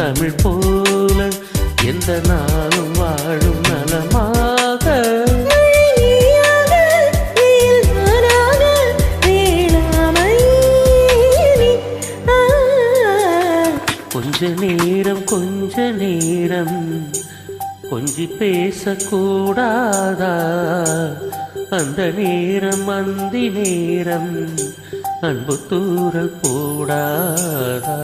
தமிழ் போல எந்த நாளும் வாழும் நலமாக கொஞ்ச நேரம் கொஞ்சி பேசக்கூடாதா அந்த நேரம் அந்தி நேரம் அன்பு தூரல் போடாதா